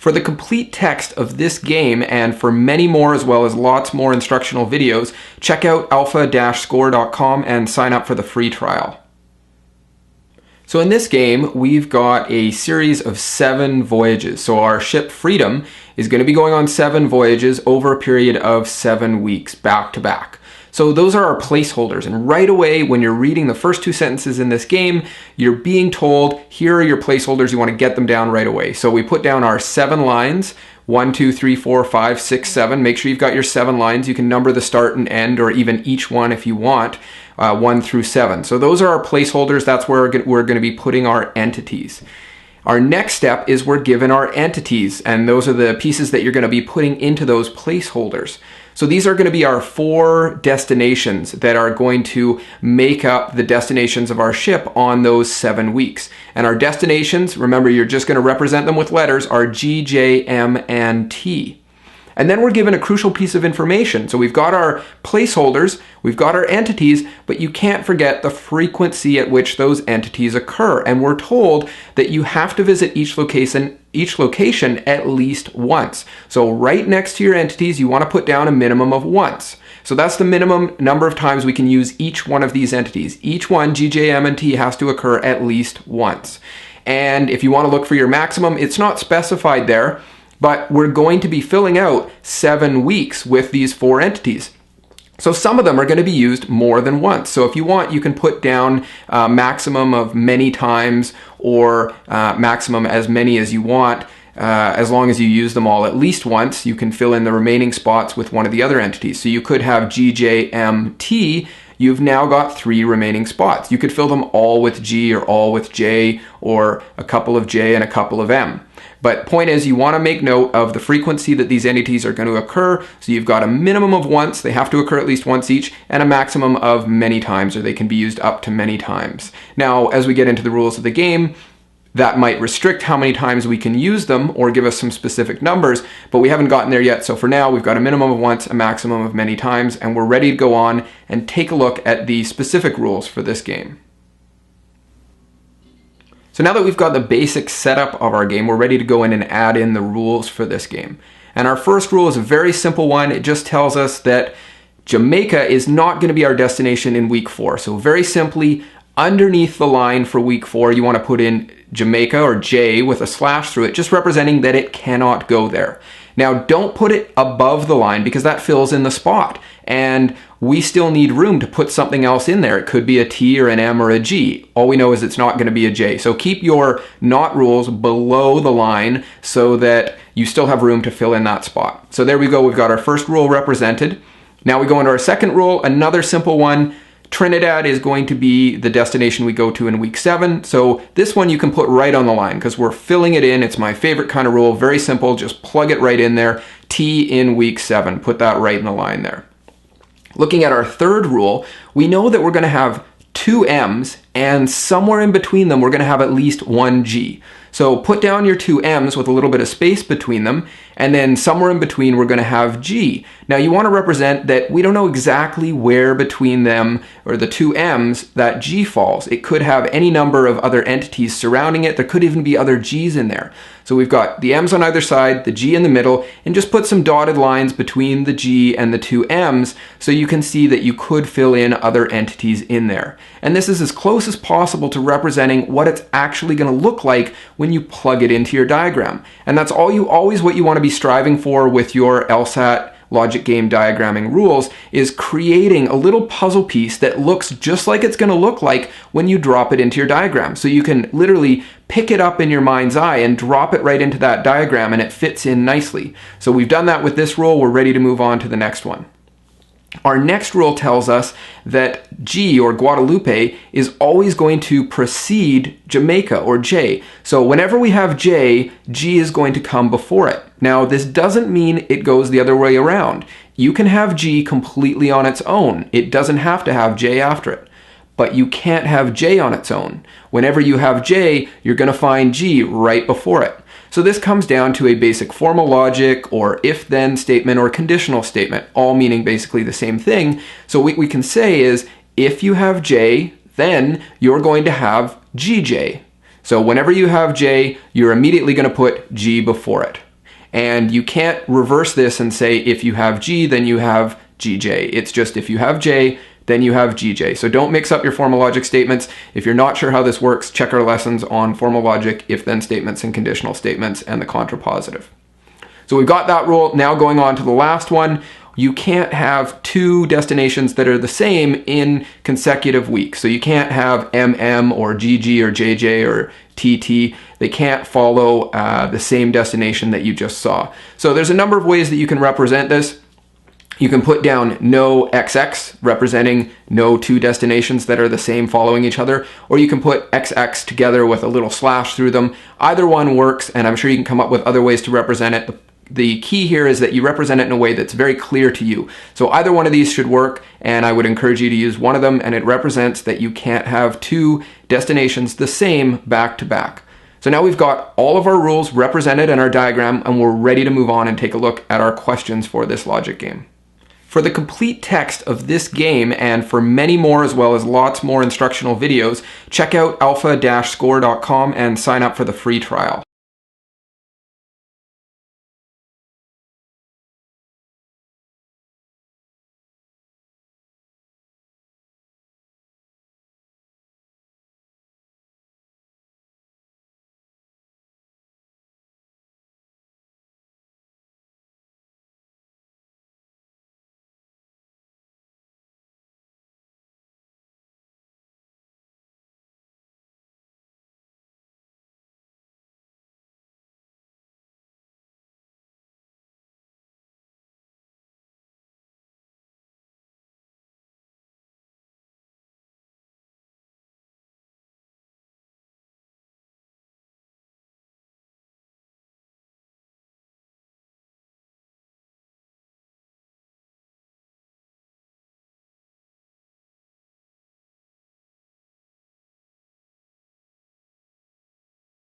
For the complete text of this game and for many more as well as lots more instructional videos, check out alpha-score.com and sign up for the free trial. So in this game, we've got a series of 7 voyages. So our ship Freedom is going to be going on 7 voyages over a period of 7 weeks, back to back. So those are our placeholders, and right away when you're reading the first 2 sentences in this game, you're being told, here are your placeholders, you want to get them down right away. So we put down our 7 lines, 1, 2, 3, 4, 5, 6, 7. Make sure you've got your 7 lines. You can number the start and end, or even each one if you want, 1 through 7. So those are our placeholders. That's where we're going to be putting our entities. Our next step is we're given our entities, and those are the pieces that you're going to be putting into those placeholders. So these are going to be our 4 destinations that are going to make up the destinations of our ship on those 7 weeks. And our destinations, remember, you're just going to represent them with letters, are G, J, M, and T. And then we're given a crucial piece of information. So we've got our placeholders, we've got our entities, but you can't forget the frequency at which those entities occur. And we're told that you have to visit each location at least once. So right next to your entities, you want to put down a minimum of once. So that's the minimum number of times we can use each one of these entities. Each one, G, J, M, and T, has to occur at least once. And if you want to look for your maximum, it's not specified there, but we're going to be filling out 7 weeks with these 4 entities. So some of them are going to be used more than once. So if you want, you can put down a maximum of many times, or maximum as many as you want. As long as you use them all at least once, you can fill in the remaining spots with one of the other entities. So you could have G, J, M, T. You've now got 3 remaining spots. You could fill them all with G or all with J, or a couple of J and a couple of M. But point is, you want to make note of the frequency that these entities are going to occur. So you've got a minimum of once, they have to occur at least once each, and a maximum of many times, or they can be used up to many times. Now, as we get into the rules of the game, that might restrict how many times we can use them or give us some specific numbers, but we haven't gotten there yet. So for now, we've got a minimum of once, a maximum of many times, and we're ready to go on and take a look at the specific rules for this game. So now that we've got the basic setup of our game, we're ready to go in and add in the rules for this game. And our first rule is a very simple one. It just tells us that Jamaica is not going to be our destination in week 4. So very simply, underneath the line for week 4, you want to put in Jamaica, or J, with a slash through it, just representing that it cannot go there. Now, don't put it above the line, because that fills in the spot. And we still need room to put something else in there. It could be a T or an M or a G. All we know is it's not going to be a J. So keep your not rules below the line so that you still have room to fill in that spot. So there we go. We've got our first rule represented. Now we go into our second rule, another simple one. Trinidad is going to be the destination we go to in week 7. So this one you can put right on the line because we're filling it in. It's my favorite kind of rule. Very simple. Just plug it right in there. T in week 7. Put that right in the line there. Looking at our third rule, we know that we're going to have 2 M's, and somewhere in between them we're going to have at least 1 G. So put down your 2 M's with a little bit of space between them, and then somewhere in between we're going to have G. Now you want to represent that we don't know exactly where between them, or the 2 M's, that G falls. It could have any number of other entities surrounding it. There could even be other G's in there. So we've got the M's on either side, the G in the middle, and just put some dotted lines between the G and the 2 M's so you can see that you could fill in other entities in there. And this is as close as possible to representing what it's actually going to look like when you plug it into your diagram. And that's always what you want to be striving for with your LSAT logic game diagramming rules, is creating a little puzzle piece that looks just like it's going to look like when you drop it into your diagram. So you can literally pick it up in your mind's eye and drop it right into that diagram, and it fits in nicely. So we've done that with this rule. We're ready to move on to the next one. Our next rule tells us that G, or Guadelupe, is always going to precede Jamaica, or J. So whenever we have J, G is going to come before it. Now, this doesn't mean it goes the other way around. You can have G completely on its own. It doesn't have to have J after it. But you can't have J on its own. Whenever you have J, you're going to find G right before it. So this comes down to a basic formal logic, or if-then statement, or conditional statement, all meaning basically the same thing. So what we can say is, if you have J, then you're going to have GJ. So whenever you have J, you're immediately going to put G before it. And you can't reverse this and say if you have G, then you have GJ. It's just if you have J, then you have GJ. So don't mix up your formal logic statements. If you're not sure how this works, check our lessons on formal logic, if-then statements, and conditional statements, and the contrapositive. So we've got that rule. Now going on to the last one. You can't have two destinations that are the same in consecutive weeks. So you can't have MM or GG or JJ or TT. They can't follow the same destination that you just saw. So there's a number of ways that you can represent this. You can put down no XX, representing no two destinations that are the same following each other, or you can put XX together with a little slash through them. Either one works, and I'm sure you can come up with other ways to represent it. The key here is that you represent it in a way that's very clear to you. So either one of these should work, and I would encourage you to use one of them, and it represents that you can't have two destinations the same back to back. So now we've got all of our rules represented in our diagram, and we're ready to move on and take a look at our questions for this logic game. For the complete text of this game, and for many more as well as lots more instructional videos, check out alpha-score.com and sign up for the free trial.